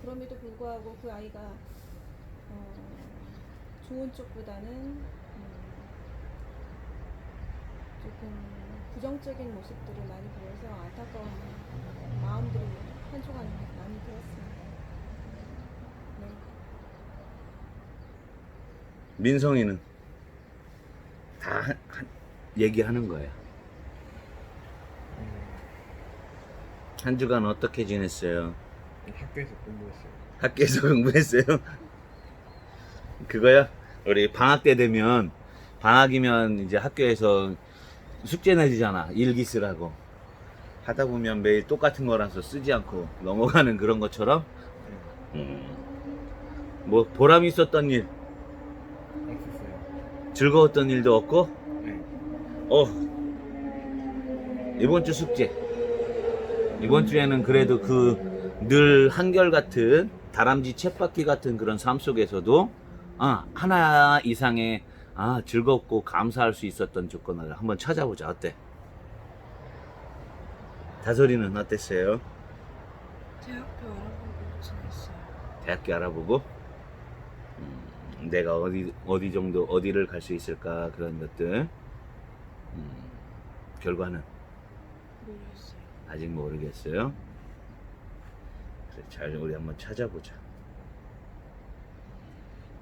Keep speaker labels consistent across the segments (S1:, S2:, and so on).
S1: 그럼에도 불구하고 그 아이가 좋은 쪽보다는 조금 부정적인 모습들을 많이 보여서 안타까운 마음들이 한순간 많이 들었습니다. 네.
S2: 민성이는 다 얘기하는 거야. 한 주간 어떻게 지냈어요?
S3: 학교에서 공부했어요.
S2: 학교에서 공부했어요? 그거야? 우리 방학 때 되면, 방학이면 이제 학교에서 숙제 내주잖아. 일기 쓰라고. 하다 보면 매일 똑같은 거라서 쓰지 않고 넘어가는 그런 것처럼, 뭐 보람 있었던 일,
S3: 없었어요.
S2: 즐거웠던 일도 없고,
S3: 네.
S2: 이번 주 숙제. 이번 주에는 그래도 그 늘 한결같은 다람쥐 쳇바퀴 같은 그런 삶 속에서도 하나 이상의 즐겁고 감사할 수 있었던 조건을 한번 찾아보자. 어때? 다솔이는 어땠어요?
S4: 대학교 알아보고 지냈어요.
S2: 대학교 알아보고 내가 어디 정도 어디를 갈 수 있을까 그런 것들 결과는
S4: 모르겠어요.
S2: 아직 모르겠어요. 그래, 잘 우리 한번 찾아보자.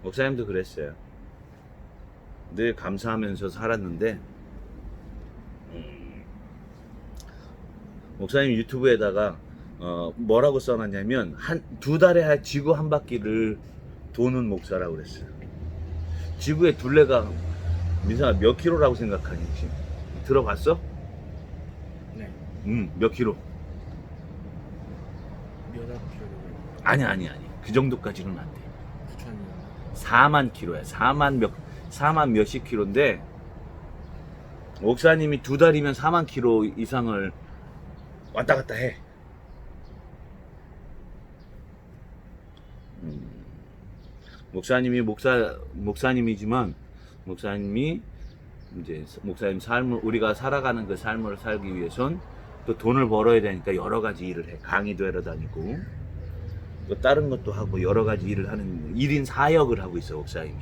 S2: 목사님도 그랬어요. 늘 감사하면서 살았는데 목사님 유튜브에다가 뭐라고 써놨냐면 두 달에 지구 한 바퀴를 도는 목사라고 그랬어요. 지구의 둘레가 민상아 몇 킬로라고 생각하니 지금? 들어봤어?
S3: 네.
S2: 몇 킬로?
S3: 몇 학교를
S2: 아니 그 정도까지는 안 돼.
S3: 9천이요.
S2: 4만 킬로야. 4만 몇십 킬로인데 목사님이 두 달이면 4만 킬로 이상을 왔다 갔다 해. 목사님이지만 목사님이 이제 목사님 삶을 우리가 살아가는 그 삶을 살기 위해선 또 돈을 벌어야 되니까 여러 가지 일을 해. 강의도 하러 다니고 또 다른 것도 하고 여러 가지 일을 하는 1인 4역을 하고 있어 목사님이.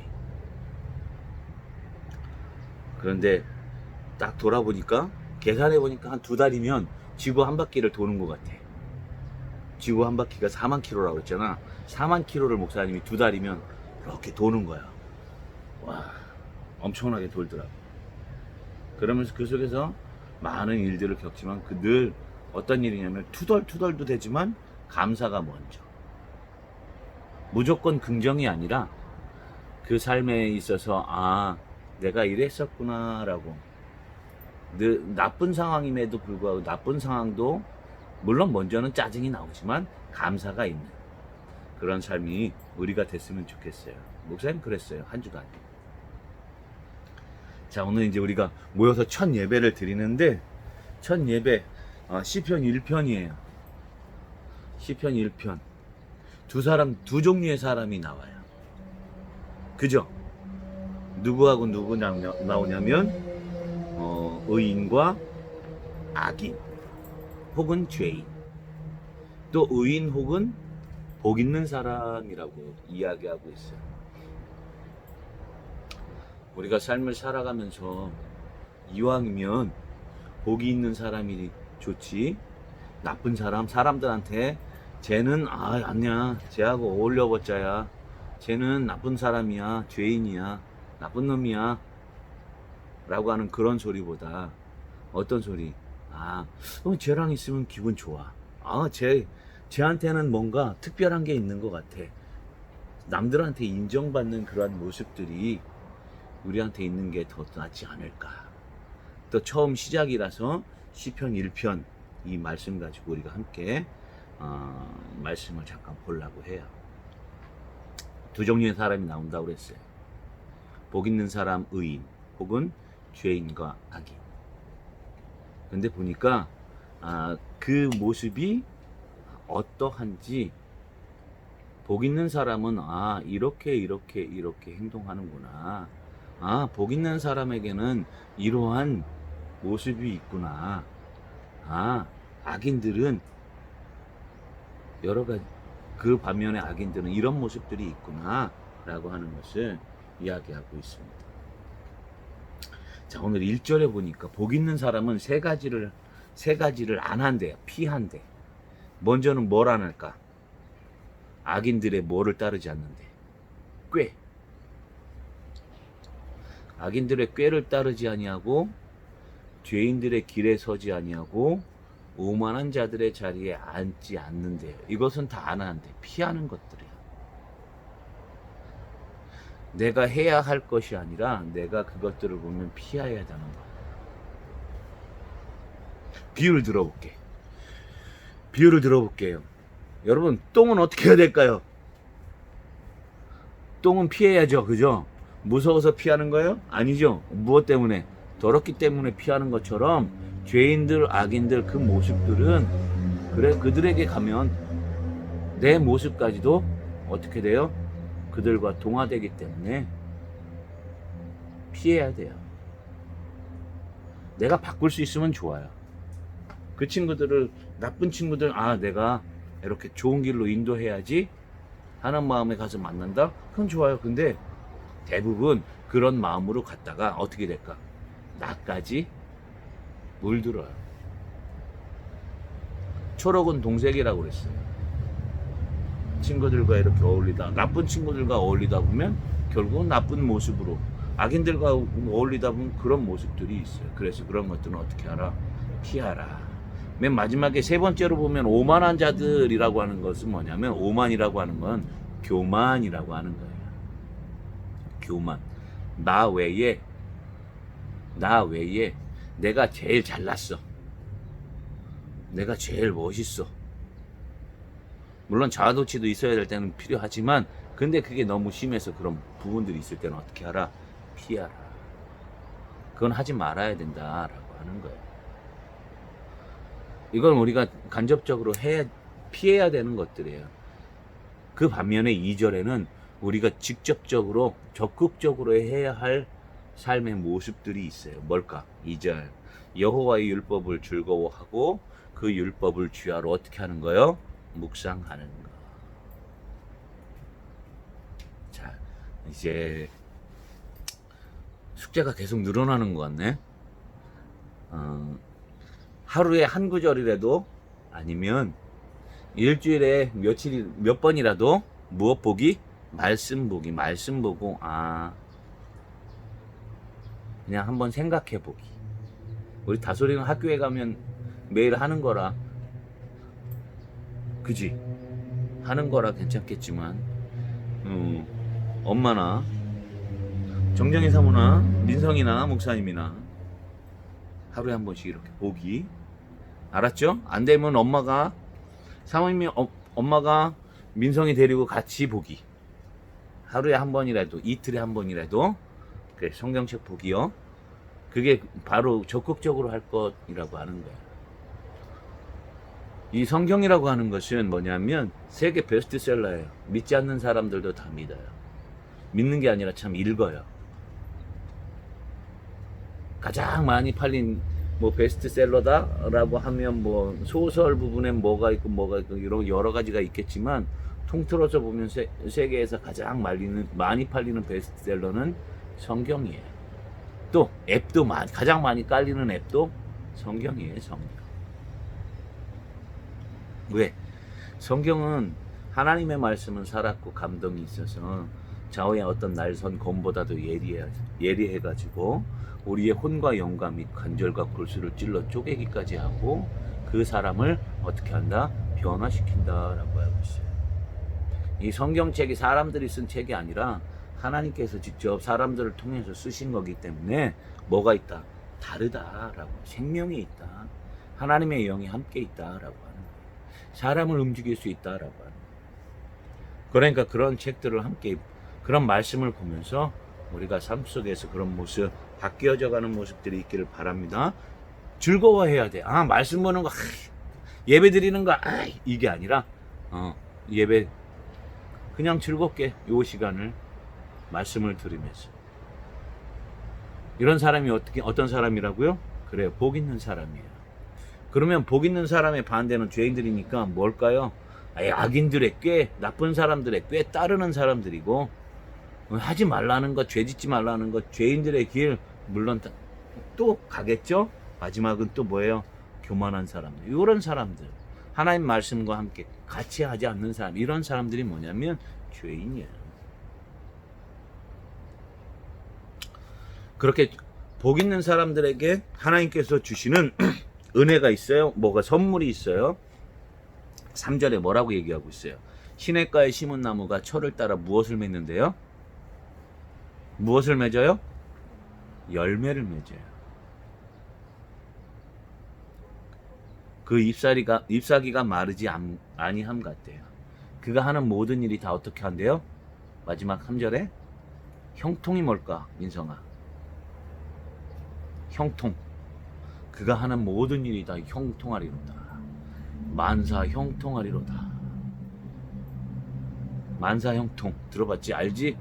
S2: 그런데 딱 돌아보니까 계산해 보니까 한 두 달이면 지구 한 바퀴를 도는 것 같아. 지구 한 바퀴가 4만 킬로라고 했잖아. 4만 킬로를 목사님이 두 달이면 이렇게 도는 거야. 와, 엄청나게 돌더라고. 그러면서 그 속에서 많은 일들을 겪지만 그 늘 어떤 일이냐면 투덜투덜도 되지만 감사가 먼저. 무조건 긍정이 아니라 그 삶에 있어서 내가 이랬었구나 라고. 늘 나쁜 상황임에도 불구하고 나쁜 상황도 물론 먼저는 짜증이 나오지만 감사가 있는 그런 삶이 우리가 됐으면 좋겠어요. 목사님 그랬어요. 한 주간. 자, 오늘 이제 우리가 모여서 첫 예배를 드리는데 첫 예배 시편 1편이에요. 시편 1편. 두 종류의 사람이 나와요. 그죠? 누구하고 누구 나오냐면 의인과 악인 혹은 죄인, 또 의인 혹은 복 있는 사람이라고 이야기하고 있어요. 우리가 삶을 살아가면서 이왕이면 복이 있는 사람이 좋지, 나쁜 사람들한테 쟤는 아니야, 쟤하고 어울려봤자야, 쟤는 나쁜 사람이야, 죄인이야, 나쁜 놈이야 라고 하는 그런 소리보다 어떤 소리? 쟤랑 있으면 기분 좋아. 쟤한테는 뭔가 특별한 게 있는 것 같아. 남들한테 인정받는 그러한 모습들이 우리한테 있는 게 더 낫지 않을까. 또 처음 시작이라서 시편 1편 이 말씀 가지고 우리가 함께 말씀을 잠깐 보려고 해요. 두 종류의 사람이 나온다고 그랬어요. 복 있는 사람 의인 혹은 죄인과 악인. 근데 보니까 그 모습이 어떠한지 복 있는 사람은 이렇게 행동하는구나. 복 있는 사람에게는 이러한 모습이 있구나. 악인들은 여러 가지 그 반면에 악인들은 이런 모습들이 있구나 라고 하는 것을 이야기하고 있습니다. 자, 오늘 1절에 보니까 복 있는 사람은 세 가지를 안 한대요. 피한대. 먼저는 뭘 안 할까? 악인들의 뭐를 따르지 않는데. 꾀. 악인들의 꾀를 따르지 아니하고 죄인들의 길에 서지 아니하고 오만한 자들의 자리에 앉지 않는데요. 이것은 다 안 하는데 피하는 것들이야. 내가 해야 할 것이 아니라 내가 그것들을 보면 피해야 되는 거야. 비유를 들어볼게요. 여러분, 똥은 어떻게 해야 될까요? 똥은 피해야죠. 그죠? 무서워서 피하는 거예요? 아니죠. 무엇 때문에? 더럽기 때문에 피하는 것처럼 죄인들, 악인들 그 모습들은 그래 그들에게 가면 내 모습까지도 어떻게 돼요? 그들과 동화되기 때문에 피해야 돼요. 내가 바꿀 수 있으면 좋아요. 그 친구들을, 나쁜 친구들, 내가 이렇게 좋은 길로 인도해야지 하는 마음에 가서 만난다? 그건 좋아요. 근데 대부분 그런 마음으로 갔다가 어떻게 될까? 나까지 물들어요. 초록은 동색이라고 그랬어요. 친구들과 이렇게 어울리다, 나쁜 친구들과 어울리다 보면 결국은 나쁜 모습으로, 악인들과 어울리다 보면 그런 모습들이 있어요. 그래서 그런 것들은 어떻게 하라? 피하라. 맨 마지막에 세 번째로 보면 오만한 자들이라고 하는 것은 뭐냐면, 오만이라고 하는 건 교만이라고 하는 거예요. 교만. 나 외에 내가 제일 잘났어. 내가 제일 멋있어. 물론 자아도취도 있어야 될 때는 필요하지만, 근데 그게 너무 심해서 그런 부분들이 있을 때는 어떻게 하라? 피하라. 그건 하지 말아야 된다라고 하는 거예요. 이건 우리가 간접적으로 피해야 되는 것들이에요. 그 반면에 2절에는 우리가 직접적으로, 적극적으로 해야 할 삶의 모습들이 있어요. 뭘까? 2절. 여호와의 율법을 즐거워하고 그 율법을 주야로 어떻게 하는 거요? 묵상하는 거. 자, 이제 숙제가 계속 늘어나는 것 같네. 하루에 한 구절이라도, 아니면 일주일에 몇 번이라도 무엇 보기? 말씀 보기. 말씀 보고 그냥 한번 생각해 보기. 우리 다솔이는 학교에 가면 매일 하는 거라, 그지? 하는 거라 괜찮겠지만, 엄마나 정정희 사모나 민성이나 목사님이나 하루에 한 번씩 이렇게 보기. 알았죠? 안 되면 엄마가, 사모님이 엄마가 민성이 데리고 같이 보기. 하루에 한 번이라도, 이틀에 한 번이라도 그래, 성경책 보기요. 그게 바로 적극적으로 할 것이라고 하는 거예요. 이 성경이라고 하는 것은 뭐냐면 세계 베스트셀러예요. 믿지 않는 사람들도 다 믿어요. 믿는 게 아니라 참 읽어요. 가장 많이 팔린 베스트셀러다라고 하면 소설 부분엔 뭐가 있고 이런 여러 가지가 있겠지만, 통틀어서 보면 세계에서 가장 많이 팔리는 베스트셀러는 성경이에요. 또 앱도 가장 많이 깔리는 앱도 성경이에요. 성경. 왜? 성경은 하나님의 말씀은 살았고 감동이 있어서 좌우의 어떤 날선 검보다도 예리해가지고 우리의 혼과 영과 및 관절과 골수를 찔러 쪼개기까지 하고 그 사람을 어떻게 한다? 변화시킨다라고 하고 있어요. 이 성경책이 사람들이 쓴 책이 아니라 하나님께서 직접 사람들을 통해서 쓰신 거기 때문에 뭐가 있다? 다르다라고. 생명이 있다. 하나님의 영이 함께 있다라고 하는 거예요. 사람을 움직일 수 있다라고 하는 거예요. 그러니까 그런 책들을 함께, 그런 말씀을 보면서 우리가 삶 속에서 그런 모습, 바뀌어져 가는 모습들이 있기를 바랍니다. 즐거워해야 돼. 말씀 보는 거, 예배 드리는 거, 이게 아니라, 예배, 그냥 즐겁게 요 시간을 말씀을 들으면서. 이런 사람이 어떤 사람이라고요? 그래요. 복 있는 사람이에요. 그러면 복 있는 사람의 반대는 죄인들이니까 뭘까요? 악인들의 꾀, 나쁜 사람들의 꾀 따르는 사람들이고, 하지 말라는 것, 죄 짓지 말라는 것, 죄인들의 길 물론 또 가겠죠. 마지막은 또 뭐예요? 교만한 사람들. 이런 사람들, 하나님 말씀과 함께 같이 하지 않는 사람, 이런 사람들이 뭐냐면 죄인이에요. 그렇게 복 있는 사람들에게 하나님께서 주시는 은혜가 있어요. 뭐가 선물이 있어요. 3절에 뭐라고 얘기하고 있어요? 시냇가에 심은 나무가 철을 따라 무엇을 맺는데요? 무엇을 맺어요? 열매를 맺어요. 그 잎사귀가 마르지 아니함 같대요. 그가 하는 모든 일이 다 어떻게 한대요? 마지막 3절에 형통이 뭘까? 민성아, 형통. 그가 하는 모든 일이 다 형통하리로다. 만사 형통하리로다. 만사 형통 들어봤지? 알지?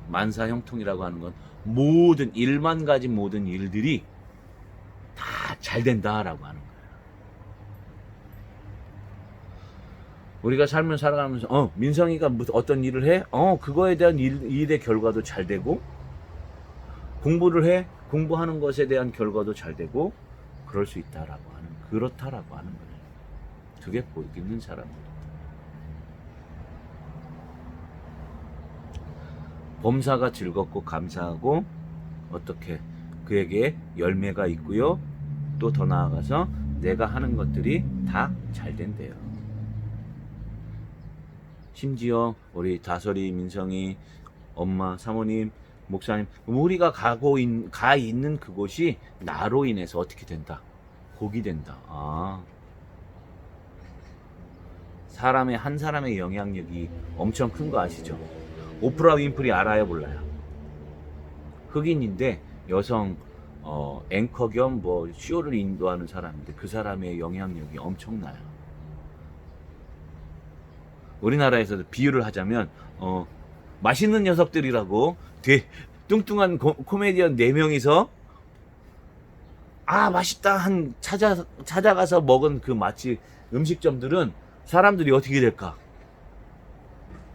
S2: 만사 형통이라고 하는 건 모든 1만 가지 모든 일들이 다 잘 된다라고 하는 거예요. 우리가 삶을 살아가면서 민성이가 어떤 일을 해? 그거에 대한 일의 결과도 잘 되고, 공부를 해? 공부하는 것에 대한 결과도 잘 되고, 그럴 수 있다라고 하는, 그렇다라고 하는 거예요. 그게 복 있는 사람입니다. 범사가 즐겁고 감사하고, 어떻게 그에게 열매가 있고요. 또 더 나아가서 내가 하는 것들이 다 잘 된대요. 심지어 우리 다솔이, 민성이, 엄마, 사모님, 목사님, 우리가 가 있는 그곳이 나로 인해서 어떻게 된다? 복이 된다. 사람의, 한 사람의 영향력이 엄청 큰 거 아시죠? 오프라 윈프리 알아요, 몰라요? 흑인인데 여성 앵커 겸 쇼를 인도하는 사람인데 그 사람의 영향력이 엄청나요. 우리나라에서도 비유를 하자면 맛있는 녀석들이라고 뚱뚱한 코미디언 4명이서 맛있다 한 찾아가서 먹은 그 맛집 음식점들은 사람들이 어떻게 될까?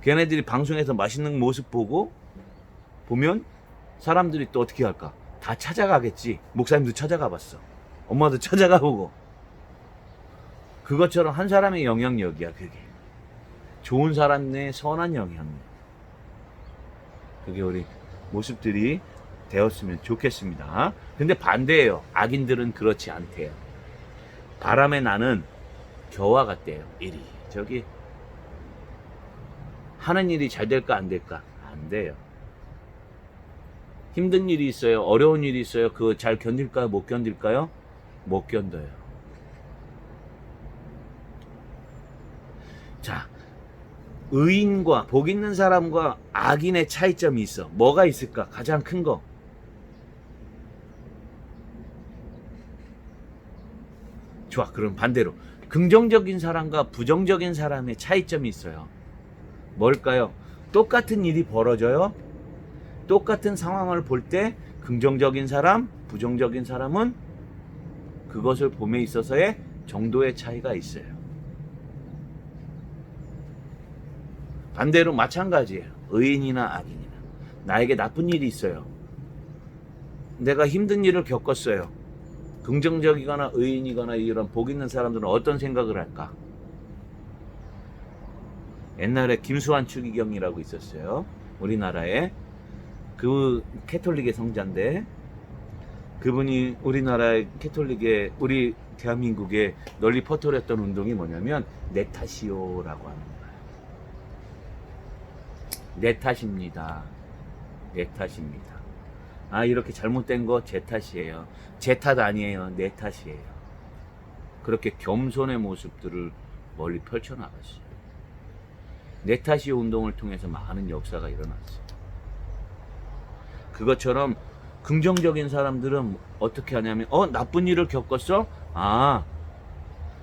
S2: 걔네들이 방송에서 맛있는 모습 보면 사람들이 또 어떻게 할까? 다 찾아가겠지. 목사님도 찾아가 봤어. 엄마도 찾아가 보고. 그것처럼 한 사람의 영향력이야, 그게. 좋은 사람의 선한 영향력. 그게 우리 모습들이 되었으면 좋겠습니다. 근데 반대예요. 악인들은 그렇지 않대요. 바람에 나는 겨와 같대요. 이리저기. 하는 일이 잘 될까 안 될까? 안 돼요. 힘든 일이 있어요. 어려운 일이 있어요. 그거 잘 견딜까요? 못 견딜까요? 못 견뎌요. 자, 의인과 복 있는 사람과 악인의 차이점이 있어. 뭐가 있을까? 가장 큰 거. 좋아. 그럼 반대로 긍정적인 사람과 부정적인 사람의 차이점이 있어요. 뭘까요? 똑같은 일이 벌어져요. 똑같은 상황을 볼 때 긍정적인 사람, 부정적인 사람은 그것을 봄에 있어서의 정도의 차이가 있어요. 반대로 마찬가지예요. 의인이나 악인이나. 나에게 나쁜 일이 있어요. 내가 힘든 일을 겪었어요. 긍정적이거나 의인이거나 이런 복 있는 사람들은 어떤 생각을 할까? 옛날에 김수환 추기경이라고 있었어요. 우리나라에. 그 캐톨릭의 성자인데 그분이 우리나라의 캐톨릭의 우리 대한민국에 널리 퍼뜨렸던 운동이 뭐냐면 내 탓이요라고 하는 거예요. 내 탓입니다. 내 탓입니다. 이렇게 잘못된 거 제 탓이에요. 제 탓 아니에요. 내 탓이에요. 그렇게 겸손의 모습들을 멀리 펼쳐나갔어요. 내 탓이요 운동을 통해서 많은 역사가 일어났어요. 그것처럼 긍정적인 사람들은 어떻게 하냐면 나쁜 일을 겪었어?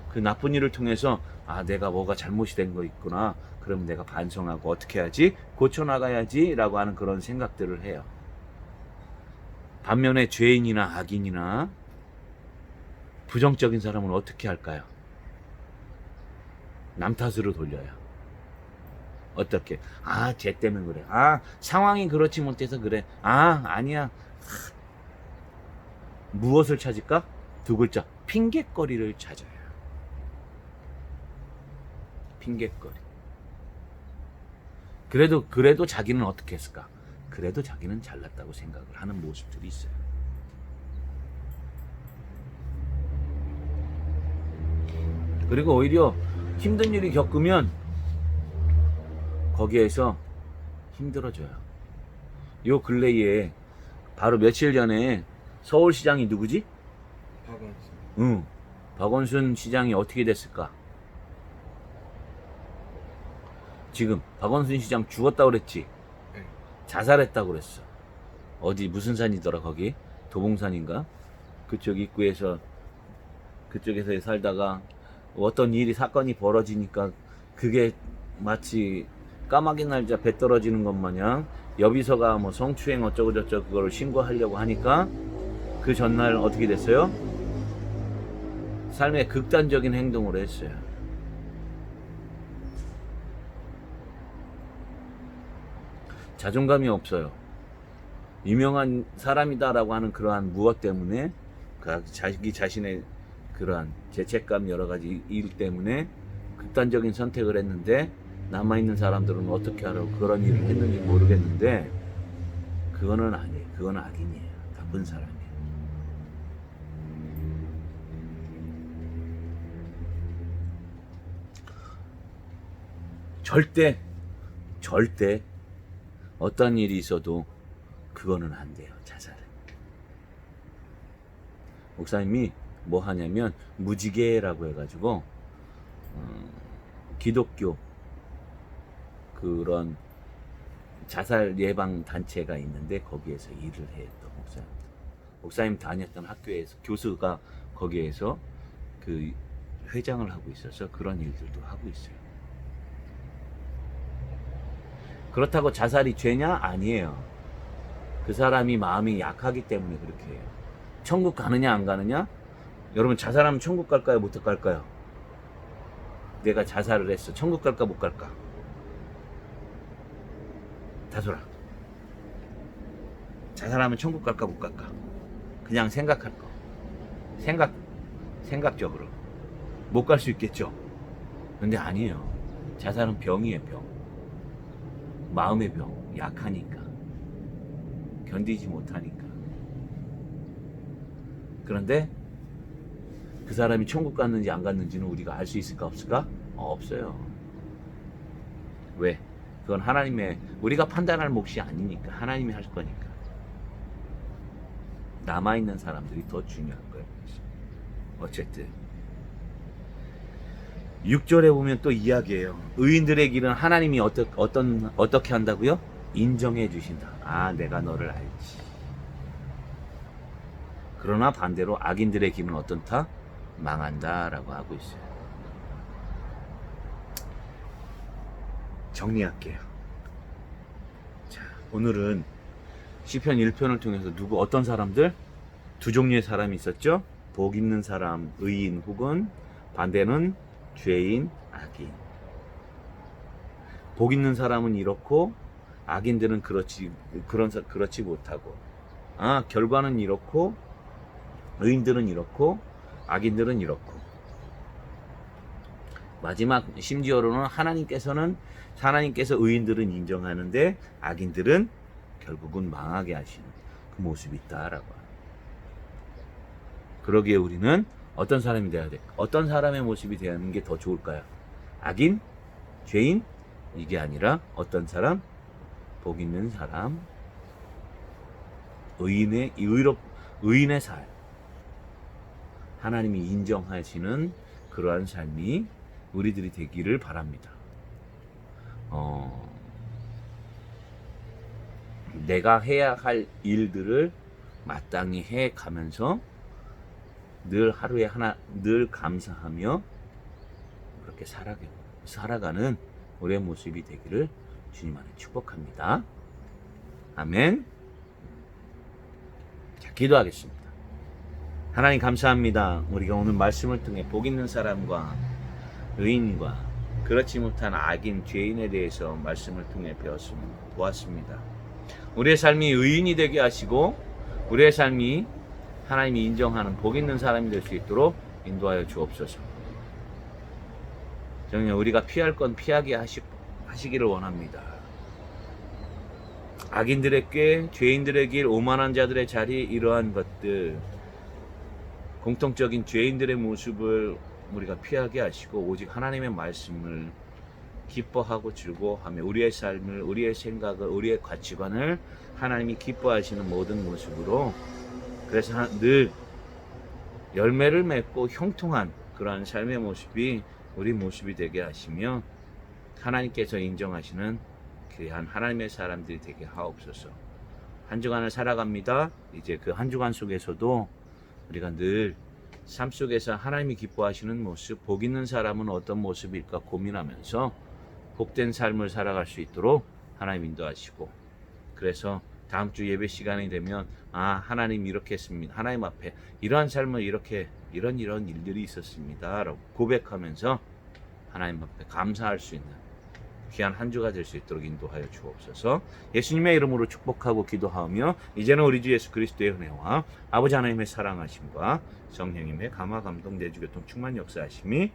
S2: 그 나쁜 일을 통해서 내가 뭐가 잘못이 된 거 있구나. 그럼 내가 반성하고 어떻게 해야지? 고쳐나가야지 라고 하는 그런 생각들을 해요. 반면에 죄인이나 악인이나 부정적인 사람은 어떻게 할까요? 남 탓으로 돌려요. 어떻게? 아, 쟤 때문에 그래. 아, 상황이 그렇지 못해서 그래. 아, 아니야. 무엇을 찾을까? 두 글자. 핑곗거리를 찾아요. 핑곗거리. 그래도 자기는 어떻게 했을까? 그래도 자기는 잘났다고 생각을 하는 모습들이 있어요. 그리고 오히려 힘든 일이 겪으면 거기에서 힘들어져요. 요 근래에 바로 며칠 전에 서울시장이 누구지?
S3: 박원순.
S2: 박원순 시장이 어떻게 됐을까? 지금 박원순 시장 죽었다고 그랬지?
S3: 네.
S2: 자살했다고 그랬어. 어디 무슨 산이더라 거기? 도봉산인가? 그쪽 입구에서 그쪽에서 살다가 어떤 일이 사건이 벌어지니까 그게 마치 까마귀 날짜 배 떨어지는 것 마냥 여비서가 뭐 성추행 어쩌고 저쩌고 그거를 신고하려고 하니까 그 전날 어떻게 됐어요? 삶의 극단적인 행동을 했어요. 자존감이 없어요. 유명한 사람이다라고 하는 그러한 무엇 때문에 자기 자신의 그러한 죄책감 여러 가지 일 때문에 극단적인 선택을 했는데 남아있는 사람들은 어떻게 하라고 그런 일을 했는지 모르겠는데 그거는 아니에요. 그건 악인이에요. 나쁜 사람이에요. 절대 어떤 일이 있어도 그거는 안 돼요. 자살은. 목사님이 뭐 하냐면 무지개라고 해가지고 기독교 그런 자살 예방 단체가 있는데 거기에서 일을 해요. 또 목사님 다녔던 학교에서 교수가 거기에서 그 회장을 하고 있어서 그런 일들도 하고 있어요. 그렇다고 자살이 죄냐? 아니에요. 그 사람이 마음이 약하기 때문에 그렇게 해요. 천국 가느냐 안 가느냐? 여러분 자살하면 천국 갈까요? 못 갈까요? 내가 자살을 했어. 천국 갈까 못 갈까? 다솔아. 자살하면 천국 갈까 못 갈까? 그냥 생각할 거. 생각적으로. 못 갈 수 있겠죠? 근데 아니에요. 자살은 병이에요, 병. 마음의 병. 약하니까. 견디지 못하니까. 그런데 그 사람이 천국 갔는지 안 갔는지는 우리가 알 수 있을까 없을까? 없어요. 왜? 그건 하나님의 우리가 판단할 몫이 아니니까 하나님이 할 거니까. 남아있는 사람들이 더 중요한 거예요. 어쨌든 6절에 보면 또 이야기해요. 의인들의 길은 하나님이 어떻게 한다고요? 인정해 주신다. 아, 내가 너를 알지. 그러나 반대로 악인들의 길은 어떻다? 망한다 라고 하고 있어요. 정리할게요. 자, 오늘은 시편 1편을 통해서 어떤 사람들? 두 종류의 사람이 있었죠? 복 있는 사람, 의인 혹은 반대는 죄인, 악인. 복 있는 사람은 이렇고 악인들은 그렇지 못하고, 결과는 이렇고 의인들은 이렇고 악인들은 이렇고, 마지막 심지어로는 하나님께서 의인들은 인정하는데 악인들은 결국은 망하게 하시는 그 모습이 있다라고 합니다. 그러기에 우리는 어떤 사람이 되어야 돼? 어떤 사람의 모습이 되는 게 더 좋을까요? 악인? 죄인? 이게 아니라 어떤 사람? 복 있는 사람, 의인의 삶, 하나님이 인정하시는 그러한 삶이 우리들이 되기를 바랍니다. 내가 해야 할 일들을 마땅히 해 가면서 늘 하루에 늘 감사하며 그렇게 살아가는 우리의 모습이 되기를 주님 안에 축복합니다. 아멘. 자, 기도하겠습니다. 하나님 감사합니다. 우리가 오늘 말씀을 통해 복 있는 사람과 의인과 그렇지 못한 악인 죄인에 대해서 말씀을 통해 보았습니다. 우리의 삶이 의인이 되게 하시고 우리의 삶이 하나님이 인정하는 복 있는 사람이 될 수 있도록 인도하여 주옵소서. 정말 우리가 피할 건 피하게 하시기를 원합니다. 악인들의 꾀, 죄인들의 길, 오만한 자들의 자리, 이러한 것들, 공통적인 죄인들의 모습을 우리가 피하게 하시고 오직 하나님의 말씀을 기뻐하고 즐거워하며 우리의 삶을, 우리의 생각을, 우리의 가치관을 하나님이 기뻐하시는 모든 모습으로, 그래서 늘 열매를 맺고 형통한 그러한 삶의 모습이 우리 모습이 되게 하시며 하나님께서 인정하시는 귀한 하나님의 사람들이 되게 하옵소서. 한 주간을 살아갑니다. 이제 그 한 주간 속에서도 우리가 늘 삶 속에서 하나님이 기뻐하시는 모습, 복 있는 사람은 어떤 모습일까 고민하면서 복된 삶을 살아갈 수 있도록 하나님 인도하시고, 그래서 다음 주 예배 시간이 되면 하나님 이렇게 했습니다. 하나님 앞에 이러한 삶을 이렇게 이런 일들이 있었습니다 라고 고백하면서 하나님 앞에 감사할 수 있는 귀한 한 주가 될 수 있도록 인도하여 주옵소서. 예수님의 이름으로 축복하고 기도하며 이제는 우리 주 예수 그리스도의 은혜와 아버지 하나님의 사랑하심과 성령님의 감화 감동 내주 교통 충만 역사하심이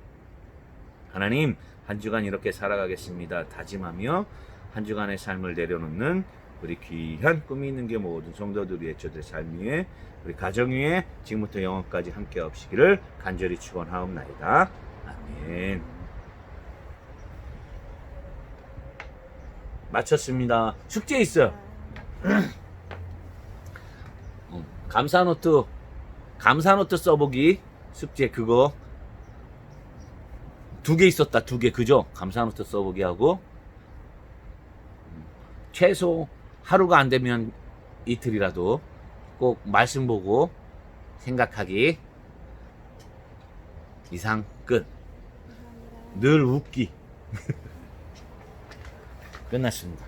S2: 하나님 한 주간 이렇게 살아가겠습니다 다짐하며 한 주간의 삶을 내려놓는 우리 귀한 꿈이 있는 게 모든 성도들 위해 저들의 삶 위에 우리 가정 위에 지금부터 영원까지 함께 하시기를 간절히 축원하옵나이다. 아멘. 마쳤습니다. 숙제 있어. 감사노트 써보기 숙제 그거 2개 있었다. 2개 그죠? 감사노트 써보기 하고 최소 하루가 안 되면 이틀이라도 꼭 말씀 보고 생각하기. 이상 끝. 늘 웃기. 끝났습니다.